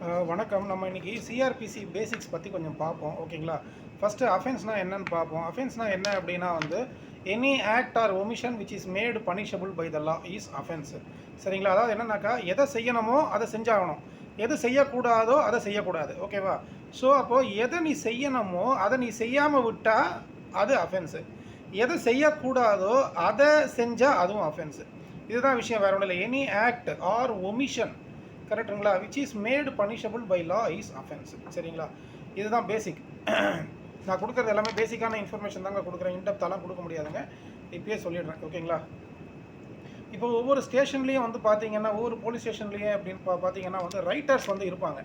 வணக்கம். நம்ம இன்னைக்கு சிஆர்பிசி பேசிக்ஸ் பற்றி கொஞ்சம் பார்ப்போம். ஓகேங்களா? ஃபஸ்ட்டு அஃபென்ஸ்னால் என்னன்னு பார்ப்போம். அஃபென்ஸ்னால் என்ன அப்படின்னா வந்து any act or omission which is made punishable by the law is offence. சரிங்களா? அதாவது என்னன்னாக்கா எதை செய்யணுமோ அதை செஞ்சாகணும், எது செய்யக்கூடாதோ அதை செய்யக்கூடாது. ஓகேவா? ஸோ அப்போது எதை நீ செய்யணுமோ அதை நீ செய்யாமல் விட்டால் அது அஃபென்ஸு, எதை செய்யக்கூடாதோ அதை செஞ்சால் அதுவும் அஃபென்ஸு. இதுதான் விஷயம், வேறு ஒன்றும் இல்லை. எனி ஆக்ட் ஆர் ஒமிஷன், கரெக்டுங்களா, which is made punishable by law is offence. சரிங்களா? இதுதான் பேசிக். நான் கொடுக்குறது எல்லாமே பேசிக்கான இன்ஃபர்மேஷன் தாங்க கொடுக்குறேன், இன்டெப்த்தாலாம் கொடுக்க முடியாதுங்க, இப்பயே சொல்லிடுறேன். ஓகேங்களா? இப்போ ஒவ்வொரு ஸ்டேஷன்லேயும் வந்து பார்த்தீங்கன்னா, ஒவ்வொரு போலீஸ் ஸ்டேஷன்லேயும் அப்படின்னு பார்த்தீங்கன்னா வந்து ரைட்டர்ஸ் வந்து இருப்பாங்க.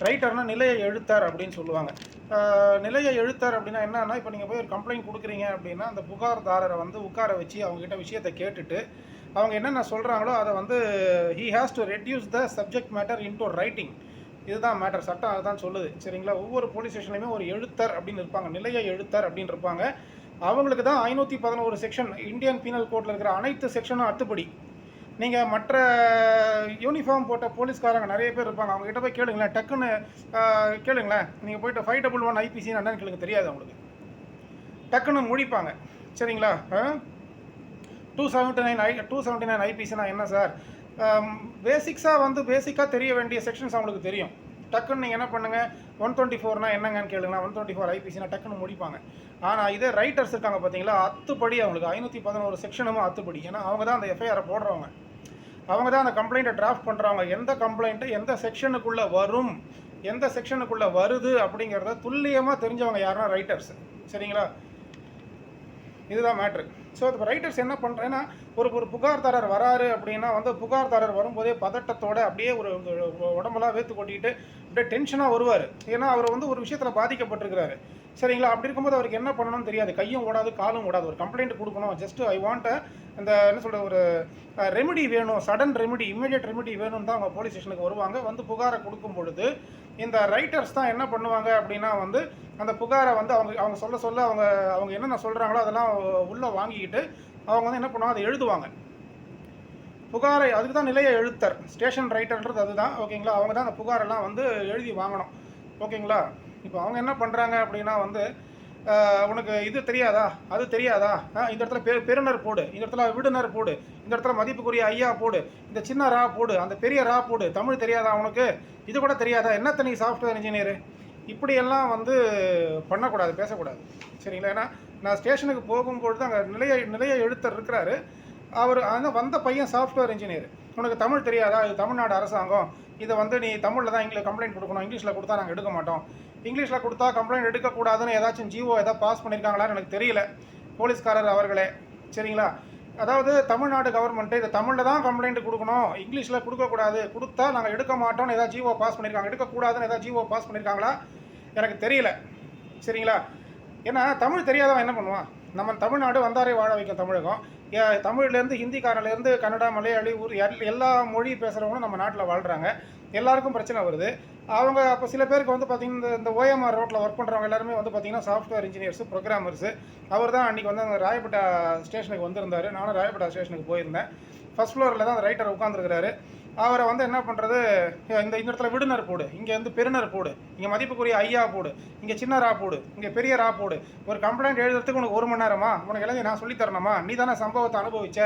ரைட்டர்னா நிலைய எழுத்தார் அப்படின்னு சொல்லுவாங்க. நிலைய எழுத்தார் அப்படின்னா என்னன்னா, இப்போ நீங்கள் போய் ஒரு கம்ப்ளைண்ட் கொடுக்குறீங்க அப்படின்னா அந்த புகார்தாரரை வந்து உட்கார வச்சு அவங்ககிட்ட விஷயத்தை கேட்டுட்டு அவங்க என்னென்ன சொல்கிறாங்களோ அதை வந்து he has to reduce the subject matter into writing. இதுதான் மேட்டர், சட்டம் அதுதான் சொல்லுது. சரிங்களா? ஒவ்வொரு போலீஸ் ஸ்டேஷன்லையுமே ஒரு எழுத்தர் அப்படின்னு இருப்பாங்க, நிலைய எழுத்தர் அப்படின்னு இருப்பாங்க. அவங்களுக்கு தான் 511 செக்ஷன் இந்தியன் பீனல் கோடில் இருக்கிற அனைத்து செக்ஷனும் அத்துப்படி. நீங்கள் மற்ற யூனிஃபார்ம் போட்ட போலீஸ்காரங்க நிறைய பேர் இருப்பாங்க, அவங்ககிட்ட போய் கேளுங்களேன், டக்குன்னு கேளுங்களேன். நீங்கள் போய்ட்டு 511 ஐபிசி என்னன்னு கேளுங்க, தெரியாது அவங்களுக்கு, டக்குன்னு முடிப்பாங்க. சரிங்களா? 279 ஐபிசினா என்ன சார்? பேசிக்ஸாக வந்து பேசிக்காக தெரிய வேண்டிய செக்ஷன்ஸ் அவங்களுக்கு தெரியும். டக்குன்னு நீங்கள் என்ன பண்ணுங்கள், 124னா என்னங்கன்னு கேளுங்களா, 124 ஐபிசினா டக்குன்னு முடிப்பாங்க. ஆனால் இதே ரைட்டர்ஸ் இருக்காங்க பார்த்தீங்களா, அத்துப்படி அவங்களுக்கு 511 செக்ஷனும் அத்துப்படி. ஏன்னா அவங்க தான் அந்த எஃப்ஐஆரை போடுறவங்க, அவங்க தான் அந்த கம்ப்ளைண்ட்டை டிராஃப்ட் பண்ணுறவங்க. எந்த கம்ப்ளைண்ட்டு எந்த செக்ஷனுக்குள்ளே வரும், எந்த செக்ஷனுக்குள்ளே வருது அப்படிங்கிறத துல்லியமாக தெரிஞ்சவங்க யாருன்னா ரைட்டர்ஸ். சரிங்களா? இதுதான் மேட்ரு. ஸோ இப்போ ரைட்டர்ஸ் என்ன பண்ணுறேன்னா, ஒரு புகார்தாரர் வராரு அப்படின்னா வந்து புகார்தாரர் வரும்போதே பதட்டத்தோடு அப்படியே ஒரு உடம்பெல்லாம் வேர்த்து கொட்டிக்கிட்டு அப்படியே டென்ஷனாக வருவார். ஏன்னா அவர் வந்து ஒரு விஷயத்தில் பாதிக்கப்பட்டிருக்கிறாரு. சரிங்களா? அப்படி இருக்கும்போது அவருக்கு என்ன பண்ணணும்னு தெரியாது, கையும் ஓடாது காலும் ஓடாது. ஒரு கம்ப்ளைண்ட் கொடுக்கணும், ஜஸ்ட் ஐ வாண்ட் அந்த என்ன சொல்கிற ஒரு ரெமிடி வேணும், சடன் ரெமிடி, இமீடியட் ரெமிடி வேணும்னு தான் அவங்க போலீஸ் ஸ்டேஷனுக்கு வருவாங்க. வந்து புகாரை கொடுக்கும் பொழுது இந்த ரைட்டர்ஸ் தான் என்ன பண்ணுவாங்க அப்படின்னா வந்து அந்த புகாரை வந்து அவங்க சொல்ல அவங்க என்னென்ன சொல்கிறாங்களோ அதெல்லாம் உள்ளே வாங்கிக்கிட்டு அவங்க வந்து என்ன பண்ணுவாங்க, அதை எழுதுவாங்க புகாரை. அதுக்கு தான் நிலைய எழுத்தர், ஸ்டேஷன் ரைட்டர்ன்றது அதுதான். ஓகேங்களா? அவங்க தான் அந்த புகாரெல்லாம் வந்து எழுதி வாங்கணும். ஓகேங்களா? இப்போ அவங்க என்ன பண்ணுறாங்க அப்படின்னா வந்து உனக்கு இது தெரியாதா, அது தெரியாதா, இந்த இடத்துல பெருனர் போடு, இந்த இடத்துல விடுனர் போடு, இந்த இடத்துல மதிப்புக்குரிய ஐயா போடு, இந்த சின்ன ரா போடு, அந்த பெரிய ரா போடு, தமிழ் தெரியாதா உனக்கு, இது கூட தெரியாதா, என்னத்த நீ சாஃப்ட்வேர் இன்ஜினியரு, இப்படியெல்லாம் வந்து பண்ணக்கூடாது, பேசக்கூடாது. சரிங்களா? ஏன்னா நான் ஸ்டேஷனுக்கு போகும்பொழுது அங்கே நிலைய எழுத்தர் இருக்கிறாரு. அவர் அந்த வந்த பையன் சாஃப்ட்வேர் இன்ஜினியர். உனக்கு தமிழ் தெரியாதா, இது தமிழ்நாடு அரசாங்கம், இதை வந்து நீ தமிழில் தான் கம்ப்ளைண்ட் கொடுக்கணும், இங்கிலீஷில் கொடுத்தா நாங்கள் எடுக்க மாட்டோம், இங்கிலீஷில் கொடுத்தா கம்ப்ளைண்ட் எடுக்கக்கூடாதுன்னு ஏதாச்சும் ஜிஓ ஏதாவது பாஸ் பண்ணியிருக்காங்களான்னு எனக்கு தெரியல போலீஸ்காரர் அவர்களே. சரிங்களா? அதாவது தமிழ்நாடு கவர்மெண்ட்டு இதை தமிழில் தான் கம்ப்ளைண்ட் கொடுக்கணும், இங்கிலீஷில் கொடுக்கக்கூடாது, கொடுத்தா நாங்கள் எடுக்க மாட்டோம்னு ஏதாவது ஜிஓ பாஸ் பண்ணியிருக்காங்க, எடுக்கக்கூடாதுன்னு ஏதாவது ஜிஓ பாஸ் பண்ணியிருக்காங்களா எனக்கு தெரியல. சரிங்களா? ஏன்னா தமிழ் தெரியாதவன் என்ன பண்ணுவான்? நம்ம தமிழ்நாடு வந்தாரே வாழ வைக்கும் தமிழகம். தமிழ்லேருந்து ஹிந்திக்காரன்லேருந்து கன்னடா, மலையாளி, எல்லா மொழி பேசுகிறவங்களும் நம்ம நாட்டில் வாழ்கிறாங்க. எல்லாருக்கும் பிரச்சனை வருது. அவங்க அப்போ சில பேருக்கு வந்து பார்த்திங்கன்னா இந்த ஓஎம்ஆர் ரோட்டில் ஒர்க் பண்ணுறவங்க எல்லாருமே வந்து பார்த்திங்கன்னா சாஃப்ட்வேர் இன்ஜினியர்ஸு, ப்ரோக்ராமர்ஸு. அவர் தான் அன்றைக்கி வந்து அந்த ராயப்பேட்டா ஸ்டேஷனுக்கு வந்திருந்தார். நானும் ராயப்பேட்டா ஸ்டேஷனுக்கு போயிருந்தேன். ஃபஸ்ட் ஃப்ளோரில் தான் அந்த ரைட்டர் உட்காந்துருக்கிறாரு. அவரை வந்து என்ன பண்ணுறது, இந்த இடத்துல விடுனர் போடு, இங்கே வந்து பெருனர் போடு, இங்கே மதிப்புக்குரிய ஐயா போடு, இங்கே சின்ன ரா போடு, இங்கே பெரிய ரா போடு. ஒரு கம்ப்ளைண்ட் எழுதுறதுக்கு உனக்கு 1 மணி நேரமா? உனக்கு எல்லாத்தையும் நான் சொல்லித்தரணுமா? நீ தானே சம்பவத்தை அனுபவிச்ச,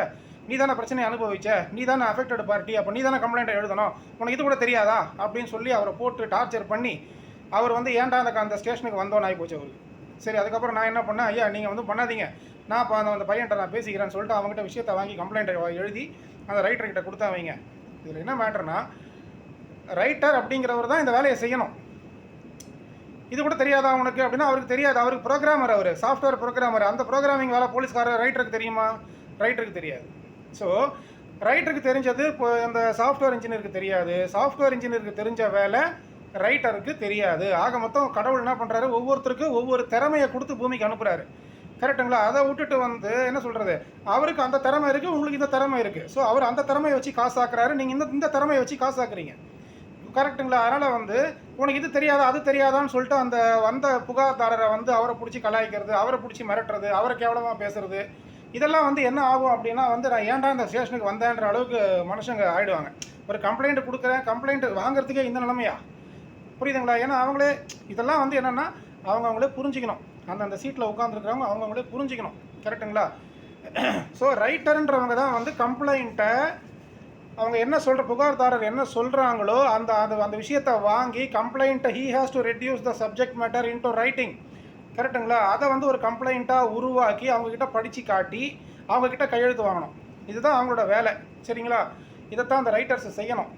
நீ தானே பிரச்சனையை அனுபவிச்ச, நீ தானே அஃபெக்டட் பார்ட்டி, அப்போ நீ தானே கம்ப்ளைண்ட்டை எழுதணும், உனக்கு இது கூட தெரியாதா அப்படின்னு சொல்லி அவரை போட்டு டார்ச்சர் பண்ணி அவர் வந்து ஏன்டா அந்த ஸ்டேஷனுக்கு வந்தோன்னு ஆகி போச்சு அவருக்கு. சரி, அதுக்கப்புறம் நான் என்ன பண்ணேன், ஐயா நீங்கள் வந்து பண்ணாதீங்க, நான் இப்போ அந்த பையன்கிட்ட நான் பேசிக்கிறேன்னு சொல்லிட்டு அவங்ககிட்ட விஷயத்தை வாங்கி கம்ப்ளைண்ட்டை எழுதி அந்த ரைட்டர்கிட்ட கொடுத்தா வைங்க. இதில் என்ன மேட்டர்னா, ரைட்டர் அப்படிங்கிறவர் தான் இந்த வேலையை செய்யணும். இது கூட தெரியாதா உனக்கு அப்படின்னா அவருக்கு தெரியாது. அவருக்கு ப்ரோக்ராமர், அவர் சாஃப்ட்வேர் ப்ரோக்ராமர். அந்த ப்ரோக்ராமிங் வேலை போலீஸ்காரர் ரைட்டருக்கு தெரியுமா? ரைட்டருக்கு தெரியாது. ஸோ ரைட்டருக்கு தெரிஞ்சது இப்போ அந்த சாஃப்ட்வேர் இன்ஜினியருக்கு தெரியாது, சாஃப்ட்வேர் இன்ஜினியருக்கு தெரிஞ்ச வேலை ரைட்டருக்கு தெரியாது. ஆக மொத்தம் கடவுள் என்ன பண்ணுறாரு, ஒவ்வொருத்தருக்கும் ஒவ்வொரு திறமையை கொடுத்து பூமிக்கு அனுப்புகிறாரு. கரெக்டுங்களா? அதை விட்டுட்டு வந்து என்ன சொல்கிறது, அவருக்கு அந்த திறமை இருக்குது, உங்களுக்கு இந்த திறமை இருக்குது. ஸோ அவர் அந்த திறமையை வச்சு காசாக்குறாரு, நீங்கள் இந்த திறமையை வச்சு காசாக்குறீங்க. கரெக்டுங்களா? அதனால் வந்து உனக்கு இது தெரியாதா அது தெரியாதான்னு சொல்லிட்டு அந்த வந்த புகார்தாரரை வந்து அவரை பிடிச்சி கலாய்க்கிறது, அவரை பிடிச்சி மிரட்டுறது, அவரை கேவலமாக பேசுறது, இதெல்லாம் வந்து என்ன ஆகும் அப்படின்னா வந்து நான் ஏன்டா இந்த ஸ்டேஷனுக்கு வந்தேன்ற அளவுக்கு மனுஷங்க ஆகிடுவாங்க. ஒரு கம்ப்ளைண்ட் கொடுக்குறேன், கம்ப்ளைண்ட் வாங்குறதுக்கே இந்த நிலைமையா? புரியுதுங்களா? ஏன்னா அவங்களே இதெல்லாம் வந்து என்னென்னா அவங்களே புரிஞ்சிக்கணும். அந்தந்த சீட்டில் உட்காந்துருக்கிறவங்க அவங்களே புரிஞ்சிக்கணும். கரெக்டுங்களா? ஸோ ரைட்டர்ன்றவங்க தான் வந்து கம்ப்ளைண்ட்டை அவங்க என்ன சொல்கிற புகார்தாரர் என்ன சொல்கிறாங்களோ அந்த அந்த அந்த விஷயத்தை வாங்கி கம்ப்ளைண்ட்டை he has to reduce the subject matter into writing. கரெக்டுங்களா? அதை வந்து ஒரு கம்ப்ளைண்ட்டாக உருவாக்கி அவங்கக்கிட்ட படித்து காட்டி அவங்கக்கிட்ட கையெழுத்து வாங்கணும். இதுதான் அவங்களோட வேலை. சரிங்களா? இதைத்தான் அந்த ரைட்டர்ஸ் செய்யணும்.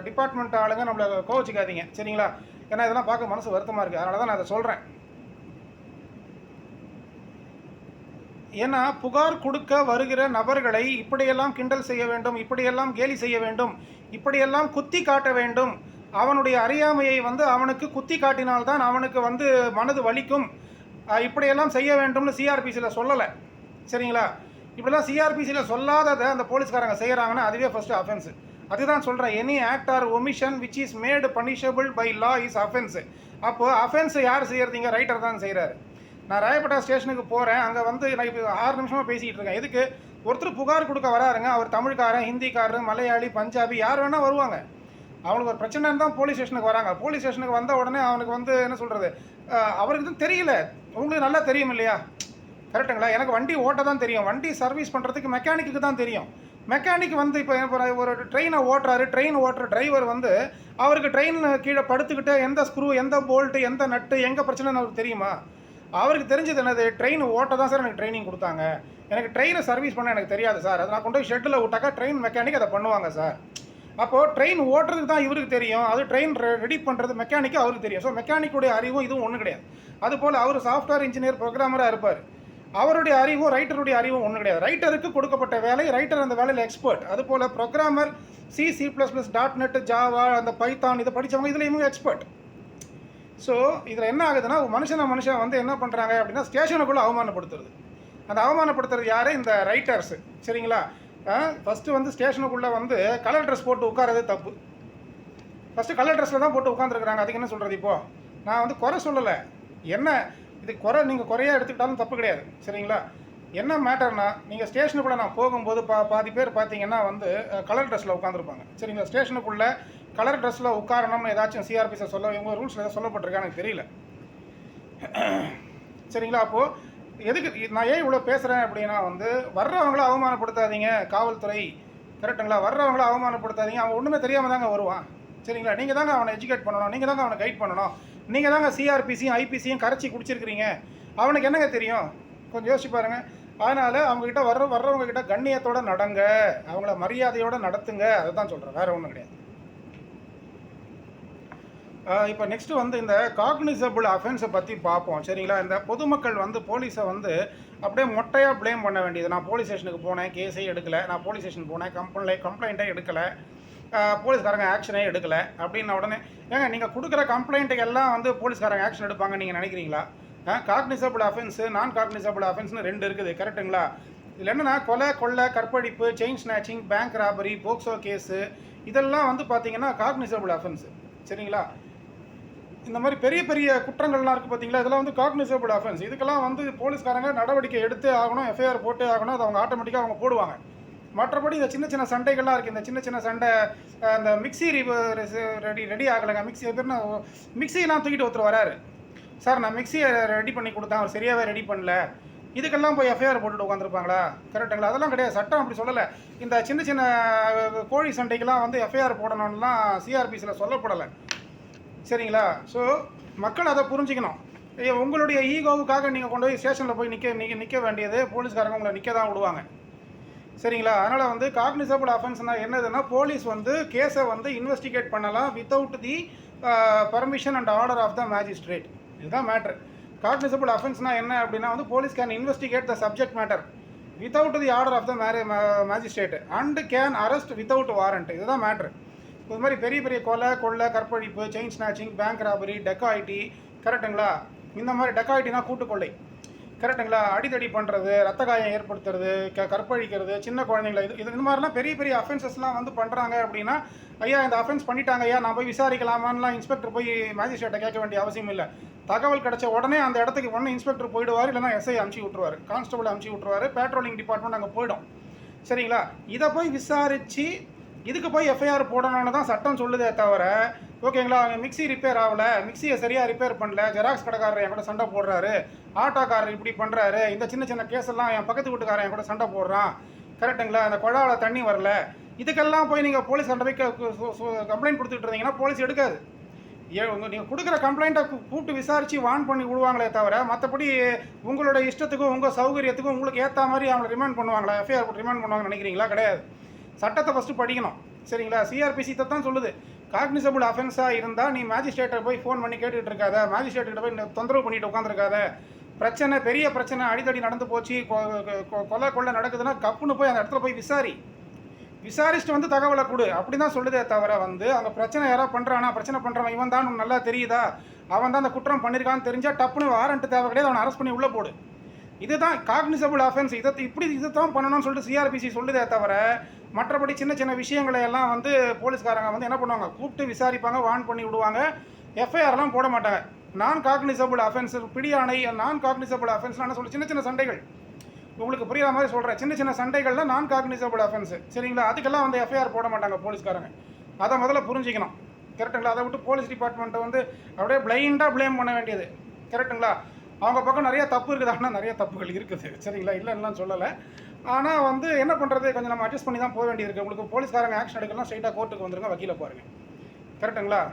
டிபார்ட்மெண்ட் ஆளுங்க நம்மளை கோவச்சிக்காதீங்க. சரிங்களா? ஏன்னா இதெல்லாம் பார்க்க மனசு வருத்தமாக இருக்குது. அதனால தான் நான் அதை சொல்கிறேன். ஏன்னா புகார் கொடுக்க வருகிற நபர்களை இப்படியெல்லாம் கிண்டல் செய்ய வேண்டும், இப்படியெல்லாம் கேலி செய்ய வேண்டும், இப்படியெல்லாம் குத்தி காட்ட வேண்டும். அவனுடைய அறியாமையை வந்து அவனுக்கு குத்தி காட்டினால்தான் அவனுக்கு வந்து மனது வலிக்கும். இப்படியெல்லாம் செய்ய வேண்டும்னு சிஆர்பிசியில் சொல்லலை. சரிங்களா? இப்படிலாம் சிஆர்பிசியில் சொல்லாததை அந்த போலீஸ்காரங்க செய்கிறாங்கன்னா அதுவே ஃபஸ்ட்டு அஃபென்ஸு. அதுதான் சொல்கிறேன். Any act or omission which is made punishable by law is offence. அப்போது அஃபென்ஸு யார் செய்கிறதீங்க? ரைட்டர் தான் செய்கிறாரு. நான் ராயப்பேட்டா ஸ்டேஷனுக்கு போகிறேன். அங்கே வந்து நான் இப்போ 6 நிமிஷமாக பேசிக்கிட்டு இருக்கேன். எதுக்கு? ஒருத்தர் புகார் கொடுக்க வராருங்க. அவர் தமிழ்காரன், ஹிந்திக்காரர், மலையாளி, பஞ்சாபி யார் வேணால் வருவாங்க. அவனுக்கு ஒரு பிரச்சனைன்னு தான் போலீஸ் ஸ்டேஷனுக்கு வராங்க. போலீஸ் ஸ்டேஷனுக்கு வந்த உடனே அவனுக்கு வந்து என்ன சொல்கிறது, அவருக்கு தான் தெரியல. உங்களுக்கு நல்லா தெரியும் இல்லையா? கரெக்டுங்களா? எனக்கு வண்டி ஓட்ட தான் தெரியும். வண்டி சர்வீஸ் பண்ணுறதுக்கு மெக்கானிக்கு தான் தெரியும். மெக்கானிக் வந்து இப்போ ஒரு ட்ரெயினை ஓட்டுறாரு. ட்ரெயின் ஓட்டுற டிரைவர் வந்து அவருக்கு ட்ரெயின் கீழே படுத்துக்கிட்டு எந்த ஸ்க்ரூ, எந்த போல்ட்டு, எந்த நட்டு, எங்கே பிரச்சனைன்னு அவருக்கு தெரியுமா? அவருக்கு தெரிஞ்சது என்னது? ட்ரெயின் ஓட்ட தான் சார் எனக்கு ட்ரைனிங் கொடுத்தாங்க. எனக்கு ட்ரெயினை சர்வீஸ் பண்ண எனக்கு தெரியாது சார். அதை நான் கொண்டு போய் ஷெட்டில் விட்டாக்கா ட்ரெயின் மெக்கானிக் அதை பண்ணுவாங்க சார். அப்போது ட்ரெயின் ஓட்டுறதுக்கு தான் இவருக்கு தெரியும். அது ட்ரெயின் ரெடி பண்ணுறது மெக்கானிக்கு அவருக்கு தெரியும். ஸோ மெக்கானிக்குடைய அறிவும் இதுவும் ஒன்றும் கிடையாது. அதுபோல் அவர் சாஃப்ட்வேர் இன்ஜினியர் ப்ரோக்ராமராக இருப்பார். அவருடைய அறிவும் ரைட்டருடைய அறிவும் ஒன்றும் கிடையாது. ரைட்டருக்கு கொடுக்கப்பட்ட வேலை, ரைட்டர் அந்த வேலையில் எக்ஸ்பர்ட். அதுபோல் ப்ரோக்ராமர் C++, .NET, ஜாவா, அந்த பைத்தான் இதை படித்தவங்க இதில் இவங்க எக்ஸ்பர்ட். ஸோ இதில் என்ன ஆகுதுன்னா மனுஷன் வந்து என்ன பண்ணுறாங்க அப்படின்னா ஸ்டேஷனுக்குள்ளே அவமானப்படுத்துறது. அந்த அவமானப்படுத்துறது யார்? இந்த ரைட்டர்ஸு. சரிங்களா? ஃபஸ்ட்டு வந்து ஸ்டேஷனுக்குள்ளே வந்து கலர் ட்ரெஸ் போட்டு உட்காரது தப்பு. ஃபஸ்ட்டு கலர் ட்ரெஸ்ஸில் தான் போட்டு உட்காந்துருக்குறாங்க. அதுக்கு என்ன சொல்கிறது? இப்போது நான் வந்து குறை சொல்லலை. என்ன இது குறை, நீங்கள் குறையாக எடுத்துக்கிட்டாலும் தப்பு கிடையாது. சரிங்களா? என்ன மேட்டர்னா நீங்கள் ஸ்டேஷனுக்குள்ளே நான் போகும்போது பாதி பேர் பார்த்தீங்கன்னா வந்து கலர் ட்ரெஸ்ஸில் உட்காந்துருப்பாங்க. சரிங்களா? ஸ்டேஷனுக்குள்ளே கலர் ட்ரெஸ்ஸில் உட்காரணும்னு ஏதாச்சும் சிஆர்பிஸை சொல்ல இவங்க ரூல்ஸில் ஏதாவது சொல்லப்பட்டிருக்கான்னு எனக்கு தெரியல. சரிங்களா? அப்போது எதுக்கு நான் ஏன் இவ்வளோ பேசுகிறேன் அப்படின்னா வந்து வர்றவங்கள அவமானப்படுத்தாதீங்க காவல்துறை. கரெக்டுங்களா? வர்றவங்கள அவமானப்படுத்தாதீங்க. அவன் ஒன்றுமே தெரியாமல் தாங்க வருவான். சரிங்களா? நீங்கள் தாங்க அவனை எஜுகேட் பண்ணணும், நீங்கள் தாங்க அவனை கைட் பண்ணணும். நீங்கள் தாங்க சிஆர்பிசியும் ஐபிசியும் கரைச்சி குடிச்சிருக்கிறீங்க. அவனுக்கு என்னங்க தெரியும்? கொஞ்சம் யோசிச்சு பாருங்கள். அதனால் அவங்கக்கிட்ட வர்றவங்கக்கிட்ட கண்ணியத்தோடு நடங்க, அவங்கள மரியாதையோடு நடத்துங்க. அதை தான் சொல்கிறேன், வேறு ஒன்றும் கிடையாது. இப்போ நெக்ஸ்ட்டு வந்து இந்த காக்னிசபிள் அஃபென்ஸை பற்றி பார்ப்போம். சரிங்களா? இந்த பொதுமக்கள் வந்து போலீஸை வந்து அப்படியே மொட்டையாக ப்ளேம் பண்ண வேண்டியது. நான் போலீஸ் ஸ்டேஷனுக்கு போனேன், கேஸே எடுக்கலை. நான் போலீஸ் ஸ்டேஷன் போனேன், கம்ப்ளைண்ட்டே எடுக்கலை, போலீஸ்காரங்க ஆக்ஷனே எடுக்கலை அப்படின்ன உடனே ஏங்க நீங்கள் கொடுக்குற கம்ப்ளைண்ட்டுக்கு எல்லாம் வந்து போலீஸ்காரங்க ஆக்ஷன் எடுப்பாங்க நீங்கள் நினைக்கிறீங்களா? காக்னிசபிள் அஃபென்ஸு, நான் காக்னிசபிள் அஃபென்ஸ்னு 2 இருக்குது. கரெக்டுங்களா? இதில் என்னென்னா கொலை, கற்பழிப்பு, chain snatching, bank robbery, POCSO case இதெல்லாம் வந்து பார்த்தீங்கன்னா காக்னிசபிள் அஃபென்ஸு. சரிங்களா? இந்த மாதிரி பெரிய பெரிய குற்றங்கள்லாம் இருக்குது பார்த்தீங்களா? இதெல்லாம் வந்து காக்னிசபிள் அஃபென்ஸ். இதுக்கெல்லாம் வந்து போலீஸ்காரங்க நடவடிக்கை எடுத்தே ஆகணும், எஃப்ஐஆர் போட்டே ஆகணும். அது அவங்க ஆட்டோமேட்டிக்காக அவங்க போடுவாங்க. மற்றபடி இந்த சின்ன சின்ன சண்டைகள்லாம் இருக்குது. இந்த சின்ன சின்ன சண்டை, அந்த மிக்சி ரெடி ஆகலைங்க. மிக்சியெல்லாம் தூக்கிட்டு ஒருத்தர் வராரு. சார் நான் மிக்சியை ரெடி பண்ணி கொடுத்தேன், அவர் சரியாகவே ரெடி பண்ணல. இதுக்கெல்லாம் போய் எஃப்ஐஆர் போட்டுட்டு உட்காந்துருப்பாங்களா? கரெக்டுங்களா? அதெல்லாம் கிடையாது. சட்டம் அப்படி சொல்லலை. இந்த சின்ன சின்ன கோழி சண்டைக்கெல்லாம் வந்து எஃப்ஐஆர் போடணும்லாம் சிஆர்பிசியில் சொல்லப்படலை. சரிங்களா? ஸோ மக்கள் அதை புரிஞ்சிக்கணும். உங்களுடைய ஈகோவுக்காக நீங்கள் கொண்டு போய் ஸ்டேஷனில் போய் நிற்க வேண்டியது போலீஸ்காரங்க உங்களை நிற்க தான் விடுவாங்க. சரிங்களா? அதனால் வந்து காக்னிசபிள் அஃபென்ஸ்னால் என்னதுன்னா போலீஸ் வந்து கேஸை வந்து இன்வெஸ்டிகேட் பண்ணலாம் without the permission and order of the magistrate. இதுதான் மேட்ரு. காக்னிசபிள் அஃபென்ஸ்னால் என்ன அப்படின்னா வந்து police can investigate the subject matter without the order of the magistrate and can arrest without warrant. இதுதான் மேட்ரு. இது மாதிரி பெரிய பெரிய கொலை, கற்பழிப்பு, chain snatching, bank robbery, dacoity, கரெக்டுங்களா? இந்த மாதிரி டெக்காய்டினா கூட்டுக்கொள்ளை. கரெக்டுங்களா? அடிதடி பண்ணுறது, ரத்த காயம் ஏற்படுத்துறது, கற்பழிக்கிறது, சின்ன குழந்தைங்களை இந்த மாதிரிலாம் பெரிய பெரிய அஃபென்சஸ்லாம் வந்து பண்ணுறாங்க அப்படின்னா ஐயா இந்த அஃபென்ஸ் பண்ணிட்டாங்க ஐயா நான் போய் விசாரிக்கலாமான்லாம் இன்ஸ்பெக்டர் போய் மேஜிஸ்ட்ரேட்டை கேட்க வேண்டிய அவசியம் இல்லை. தகவல் கிடச்ச உடனே அந்த இடத்துக்கு ஒன்று இன்ஸ்பெக்டர் போயிடுவார், இல்லைனா எஸ்ஐ அமுச்சு விட்ருவார், கான்ஸ்டபிள் அமுச்சு விட்ருவார், பேட்ரோலிங் டிபார்ட்மெண்ட் அங்கே போயிடும். சரிங்களா? இதை போய் விசாரித்து இதுக்கு போய் எஃப்ஐஆர் போடணும்னு தான் சட்டம் சொல்லுதே தவிர ஓகேங்களா, அவங்க மிக்ஸி ரிப்பேர் ஆகலை, மிக்ஸியை சரியாக ரிப்பேர் பண்ணல, ஜெராக்ஸ் கடைக்காரர் என் கூட சண்டை போடுறாரு, ஆட்டோக்காரர் இப்படி பண்ணுறாரு, இந்த சின்ன சின்ன கேஸெல்லாம் என் பக்கத்து வீட்டுக்காரன் என் கூட சண்டை போடுறான், கரெக்டுங்களா, அந்த குழாவில் தண்ணி வரல, இதுக்கெல்லாம் போய் நீங்கள் போலீஸ் சண்டை போய் கம்ப்ளைண்ட் கொடுத்துட்டு இருந்தீங்கன்னா போலீஸ் எடுக்காது. நீங்கள் கொடுக்குற கம்ப்ளைண்ட்டை கூப்பிட்டு விசாரித்து வான் பண்ணி விடுவாங்களே தவிர, மற்றபடி உங்களோட இஷ்டத்துக்கும் உங்கள் சௌகரியத்துக்கும் உங்களுக்கு ஏற்ற மாதிரி அவங்களை ரிமாண்ட் பண்ணுவாங்களா, எஃப்ஐஆர் போட்டு ரிமாண்ட் பண்ணுவாங்கன்னு நினைக்கிறீங்களா? கிடையாது. சட்டத்தை ஃபஸ்ட்டு படிக்கணும். சரிங்களா, சிஆர்பிசி தான் சொல்லுது, காக்னிசபிள் அஃபென்ஸாக இருந்தால் நீ மேஜிஸ்ட்ரேட்டை போய் ஃபோன் பண்ணி கேட்டுக்கிட்டு இருக்காத, மேஜிஸ்ட்ரேட்டுக்கிட்ட போய் தொந்தரவு பண்ணிட்டு உட்காந்துருக்காத, பிரச்சனை பெரிய பிரச்சனை அடித்தடி நடந்து போச்சு, கொலை நடக்குதுன்னா கப்புன்னு போய் அந்த இடத்துல போய் விசாரிச்சுட்டு வந்து தகவலை கொடு, அப்படி தான் சொல்லுதே தவிர வந்து அங்கே பிரச்சனை யாராவது பண்ணுறானா, பிரச்சனை பண்ணுறவன் இவன் தான் நல்லா தெரியுதா, அவன் தான் அந்த குற்றம் பண்ணியிருக்கான்னு தெரிஞ்சால் டப்புன்னு வாரண்ட் தேவை கிடையாது, அவனை அரெஸ்ட் பண்ணி உள்ளே போடு. இதுதான் காக்னிசபிள் அஃபென்ஸ். இது தான் பண்ணணும்னு சொல்லிட்டு சிஆர்பிசி சொல்லுதே தவிர, மற்றபடி சின்ன சின்ன விஷயங்களை எல்லாம் வந்து போலீஸ்காரங்க வந்து என்ன பண்ணுவாங்க, கூப்பிட்டு விசாரிப்பாங்க, வான் பண்ணி விடுவாங்க, எஃப்ஐஆர்லாம் போட மாட்டாங்க. நான் காக்னிசபிள் அஃபென்ஸ், பிடியாணை நான் காக்னிசபிள் அஃபென்ஸ்லாம் சொல்லி சின்ன சின்ன சண்டைகள் உங்களுக்கு புரியாத மாதிரி சொல்கிறேன், சின்ன சின்ன சண்டைகள்லாம் நான் காக்னிசபிள் அஃபென்ஸ். சரிங்களா, அதுக்கெல்லாம் வந்து எஃப்ஐஆர் போட மாட்டாங்க போலீஸ்காரங்க. அதை முதல்ல புரிஞ்சிக்கணும். கரெக்டுங்களா, அதை விட்டு போலீஸ் டிபார்ட்மெண்ட்டை வந்து அப்படியே பிளைண்டாக ப்ளேம் பண்ண வேண்டியது. கரெக்டுங்களா, அவங்க பக்கம் நிறைய தப்பு இருக்குது, ஆனால் நிறைய தப்புகள் இருக்குது. சரிங்களா, இல்லைன்னா சொல்லலை. ஆனால் வந்து என்ன பண்ணுறது, கொஞ்சம் நம்ம அட்ஜஸ்ட் பண்ணி தான் போக வேண்டியிருக்கு. உங்களுக்கு போலீஸ்காரங்க ஆக்ஷன் எடுக்கலாம், ஸ்ட்ரைட்டாக கோர்ட்டுக்கு வந்துருங்க, வக்கீல பாருங்கள். கரெக்டுங்களா,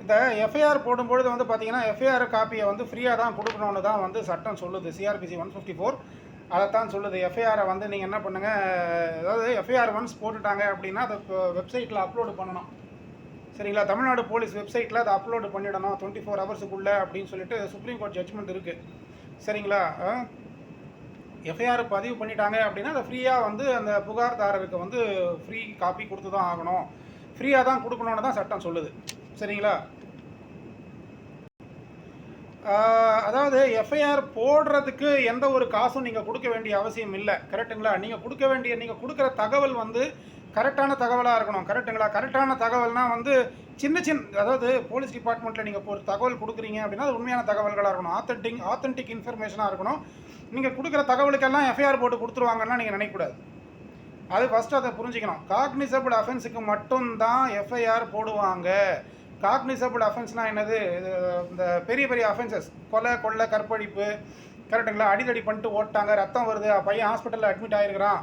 இந்த எஃப்ஐஆர் போடும்பொழுது வந்து பார்த்தீங்கன்னா எஃப்ஐஆர் காப்பியை வந்து ஃப்ரீயாக தான் கொடுக்கணுன்னு தான் வந்து சட்டம் சொல்லுது. சிஆர்பிசி 154 அதைத்தான் சொல்லுது. எஃப்ஐஆரை வந்து நீங்கள் என்ன பண்ணுங்கள், அதாவது எஃப்ஐஆர் ஒன்ஸ் போட்டுட்டாங்க அப்படின்னா அதை வெப்சைட்டில் அப்லோடு பண்ணணும். சரிங்களா, தமிழ்நாடு போலீஸ் வெப்சைட்டில் அதை அப்லோடு பண்ணிடணும் 24 ஹவர்ஸுக்குள்ளே அப்படின்னு சொல்லிட்டு சுப்ரீம் கோர்ட் ஜட்ஜ்மெண்ட் இருக்குது. சரிங்களா, எஃப்ஐஆர் பதிவு பண்ணிட்டாங்க அப்படின்னா அதை ஃப்ரீயாக வந்து அந்த புகார்தாரருக்கு வந்து ஃப்ரீ காப்பி கொடுத்து தான் ஆகணும், ஃப்ரீயாக தான் கொடுக்கணுன்னு தான் சட்டம் சொல்லுது. சரிங்களா, அதாவது எஃப்ஐஆர் போடுறதுக்கு எந்த ஒரு காசும் நீங்கள் கொடுக்க வேண்டிய அவசியம் இல்லை. கரெக்டுங்களா, நீங்கள் கொடுக்குற தகவல் வந்து கரெக்டான தகவலாக இருக்கணும். கரெக்டுங்களா, கரெக்டான தகவல்னால் வந்து அதாவது போலீஸ் டிபார்ட்மெண்ட்டில் நீங்கள் ஒரு தகவல் கொடுக்குறீங்க அப்படின்னா அது உண்மையான தகவல்களாக இருக்கணும், ஆத்தென்டிக் இன்ஃபர்மேஷனாக இருக்கணும். நீங்கள் கொடுக்குற தகவலுக்கெல்லாம் எஃப்ஐஆர் போட்டு கொடுத்துருவாங்கன்னா நீங்கள் நினைக்கக்கூடாது. அது ஃபஸ்ட்டு அதை புரிஞ்சிக்கணும். காக்னிசபிள் அஃபென்ஸுக்கு மட்டும்தான் எஃப்ஐஆர் போடுவாங்க. காக்னிசபிள் அஃபென்ஸ்னால் என்னது, இந்த பெரிய பெரிய அஃபென்சஸ், கொலை கற்பழிப்பு, கரெக்டுங்களா, அடிதடி பண்ணிட்டு ஓட்டாங்க, ரத்தம் வருது, பையன் ஹாஸ்பிட்டலில் அட்மிட் ஆகிருக்கிறான்,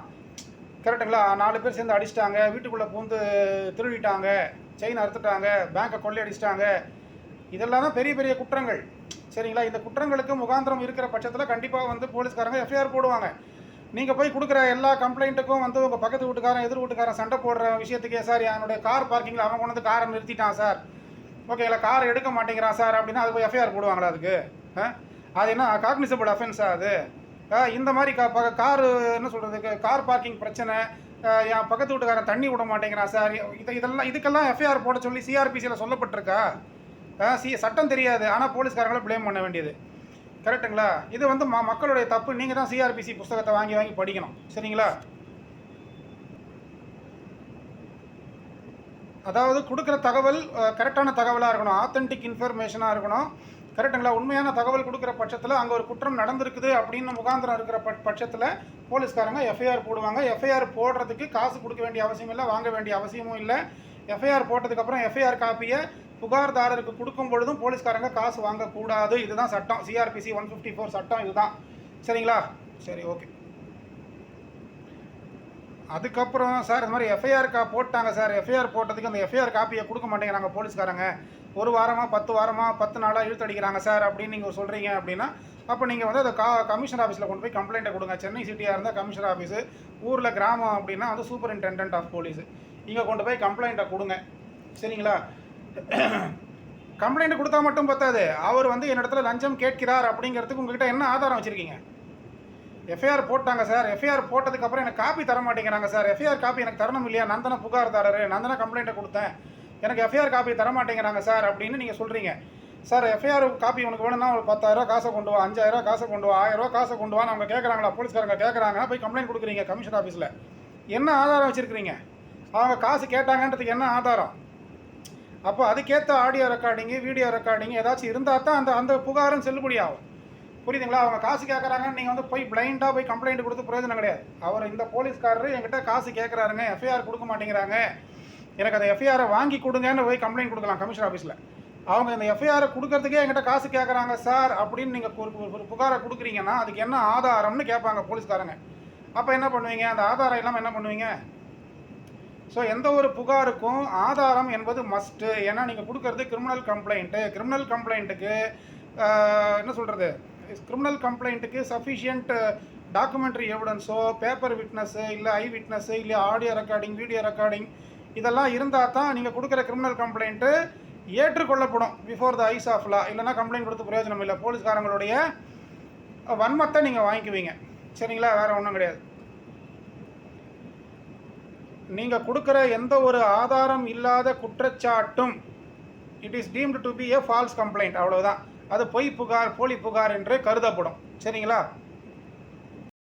கரெக்டுங்களா, 4 பேர் சேர்ந்து அடிச்சிட்டாங்க, வீட்டுக்குள்ளே பூந்து திருடிட்டாங்க, செயின் அறுத்துட்டாங்க, பேங்கை கொள்ளையடிச்சிட்டாங்க, இதெல்லாம் தான் பெரிய பெரிய குற்றங்கள். சரிங்களா, இந்த குற்றங்களுக்கு முகாந்திரம் இருக்கிற பட்சத்தில் கண்டிப்பாக வந்து போலீஸ்காரங்க எஃப்ஐஆர் போடுவாங்க. நீங்கள் போய் கொடுக்குற எல்லா கம்ப்ளைண்ட்டுக்கும் வந்து உங்கள் பக்கத்து வீட்டுக்காரன் எதிர் வீட்டுக்காரன் சண்டை போடுற விஷயத்துக்கே, சார் என்னுடைய கார் பார்க்கிங்கில் அவன் கொண்டு வந்து காரை நிறுத்திட்டான் சார், ஓகேங்களா, காரை எடுக்க மாட்டேங்கிறான் சார் அப்படின்னா அது போய் எஃப்ஐஆர் போடுவாங்களா? அதுக்கு அது என்ன காக்னிசபிள் அஃபென்ஸா அது? இந்த மாதிரி காரு என்ன சொல்கிறதுக்கு, கார் பார்க்கிங் பிரச்சனை, என் பக்கத்து வீட்டுக்காரன் தண்ணி விட மாட்டேங்கிறான் சார், இதுக்கெல்லாம் எஃப்ஐஆர் போட சொல்லி சிஆர்பிசியில் சொல்லப்பட்டிருக்கா? சட்டம் தெரியாது, ஆனால் போலீஸ்காரங்களை ப்ளேம் பண்ண வேண்டியது. கரெக்டுங்களா, இது வந்து மக்களுடைய தப்பு. நீங்கள் தான் சிஆர்பிசி புஸ்தகத்தை வாங்கி படிக்கணும். சரிங்களா, அதாவது கொடுக்குற தகவல் கரெக்டான தகவலாக இருக்கணும், ஆத்தென்டிக் இன்ஃபர்மேஷனாக இருக்கணும். கரெக்டுங்களா, உண்மையான தகவல் கொடுக்குற பட்சத்தில் அங்கே ஒரு குற்றம் நடந்திருக்குது அப்படின்னு முகாந்திரம் இருக்கிற பட்சத்தில் போலீஸ்காரங்க எஃப்ஐஆர் போடுவாங்க. எஃப்ஐஆர் போடுறதுக்கு காசு கொடுக்க வேண்டிய அவசியம் இல்லை, வாங்க வேண்டிய அவசியமும் இல்லை. எஃப்ஐஆர் போட்டதுக்கப்புறம் எஃப்ஐஆர் காப்பியை புகார்தாரருக்கு கொடுக்கும் பொழுதும் போலீஸ்காரங்க காசு வாங்கக்கூடாது. இதுதான் சட்டம், சிஆர்பிசி 154 சட்டம் இதுதான். சரிங்களா, சரி, ஓகே. அதுக்கப்புறம் சார் இந்த மாதிரி எஃப்ஐஆர் போட்டாங்க சார், எஃப்ஐஆர் போட்டதுக்கு அந்த எஃப்ஐஆர் காப்பியை கொடுக்க மாட்டேங்கிறாங்க போலீஸ்காரங்க, 1 வாரமாக 10 வாரமாக 10 நாளாக இழுத்தடிக்கிறாங்க சார் அப்படின்னு நீங்கள் சொல்கிறீங்க அப்படின்னா, அப்போ நீங்கள் வந்து அதை கமிஷனர் ஆஃபீஸில் கொண்டு போய் கம்ப்ளைண்ட்டை கொடுங்க. சென்னை சிட்டியாக இருந்தால் கமிஷனர் ஆஃபீஸு, ஊரில் கிராமம் அப்படின்னா வந்து சூப்பரிண்டெண்டன்ட் ஆஃப் போலீஸு, இங்கே கொண்டு போய் கம்ப்ளைண்ட்டை கொடுங்க. சரிங்களா, கம்ப்ளைண்ட் கொடுத்தா மட்டும் பத்தாது, அவர் வந்து என்னிடத்துல லஞ்சம் கேட்கிறார் அப்படிங்கிறதுக்கு உங்ககிட்ட என்ன ஆதாரம் வச்சுருக்கீங்க? எஃப்ஐஆர் போட்டாங்க சார், எஃப்ஐஆர் போட்டதுக்கப்புறம் எனக்கு காப்பி தர மாட்டேங்கிறாங்க சார், எஃப்ஐஆர் காப்பி எனக்கு தரணும் இல்லையா, நான் தானே புகார்தாரர், நான் தானே கம்ப்ளைண்ட்டை கொடுத்தேன், எனக்கு எஃப்ஐஆர் காப்பி தர மாட்டேங்கிறாங்க சார் அப்படின்னு நீங்கள் சொல்கிறீங்க. சார் எஃப்ஐஆர் காப்பி உனக்கு வேணும்னா ஒரு 10,000 காசை கொண்டு வா, 5,000 காசை கொண்டு வா, 1000 காசை கொண்டு வான்னு அவங்க கேட்குறாங்களா, போலீஸ்காரங்க கேட்குறாங்கன்னா போய் கம்ப்ளைண்ட் கொடுக்குறீங்க கமிஷனர் ஆஃபீஸில். என்ன ஆதாரம் வச்சுருக்கிறீங்க? அவங்க காசு கேட்டாங்கன்றதுக்கு என்ன ஆதாரம்? அப்போ அதுக்கேற்ற ஆடியோ ரெக்கார்டிங்கு, வீடியோ ரெக்கார்டிங்கு ஏதாச்சும் இருந்தால் தான் அந்த புகாரும் செல்லுபடி ஆகும். புரியுதுங்களா? அவங்க காசு கேட்குறாங்கன்னு நீங்கள் வந்து போய் பிளைண்டாக போய் கம்ப்ளைண்ட் கொடுத்து பிரயோஜனம் கிடையாது. அவர் இந்த போலீஸ்காரர் என்கிட்ட காசு கேட்குறாருங்க, எஃப்ஐஆர் கொடுக்க மாட்டேங்கிறாங்க, எனக்கு அந்த எஃப்ஐஆரை வாங்கி கொடுங்கன்னு போய் கம்ப்ளைண்ட் கொடுக்கலாம் கமிஷனர் ஆஃபீஸில். அவங்க இந்த எஃப்ஐஆரை கொடுக்கறதுக்கே என்கிட்ட காசு கேட்குறாங்க சார் அப்படின்னு நீங்கள் ஒரு புகாரை கொடுக்குறீங்கன்னா அதுக்கு என்ன ஆதாரம்னு கேட்பாங்க போலீஸ்காரங்க. அப்போ என்ன பண்ணுவீங்க? அந்த ஆதாரம் இல்லாமல் என்ன பண்ணுவீங்க? ஸோ எந்த ஒரு புகாருக்கும் ஆதாரம் என்பது மஸ்ட்டு. ஏன்னா நீங்கள் கொடுக்கறது கிரிமினல் கம்ப்ளைண்ட்டு. கிரிமினல் கம்ப்ளைண்ட்டுக்கு என்ன சொல்கிறது, கிரிமினல் கம்ப்ளைண்ட்டுக்கு சஃபிஷியன்ட் டாக்குமெண்ட்ரி எவிடன்ஸோ, பேப்பர் விட்னஸ்ஸு, இல்லை ஐ விட்னஸ்ஸு, இல்லை ஆடியோ ரெக்கார்டிங், வீடியோ ரெக்கார்டிங் இதெல்லாம் இருந்தால் தான் நீங்கள் கொடுக்குற கிரிமினல் கம்ப்ளைண்ட்டு ஏற்றுக்கொள்ளப்படும் before the eyes of law. இல்லைனா கம்ப்ளைண்ட் கொடுத்து பிரயோஜனம் இல்லை. போலீஸ்காரங்களுடைய வன்மத்தை நீங்கள் வாங்கிக்குவீங்க. சரிங்களா? வேறு ஒன்றும் கிடையாது. நீங்கள் கொடுக்குற எந்த ஒரு ஆதாரம் இல்லாத குற்றச்சாட்டும் it is deemed to be a false complaint. அவ்வளோதான். அது பொய் புகார், போலி புகார் என்று கருதப்படும். சரிங்களா?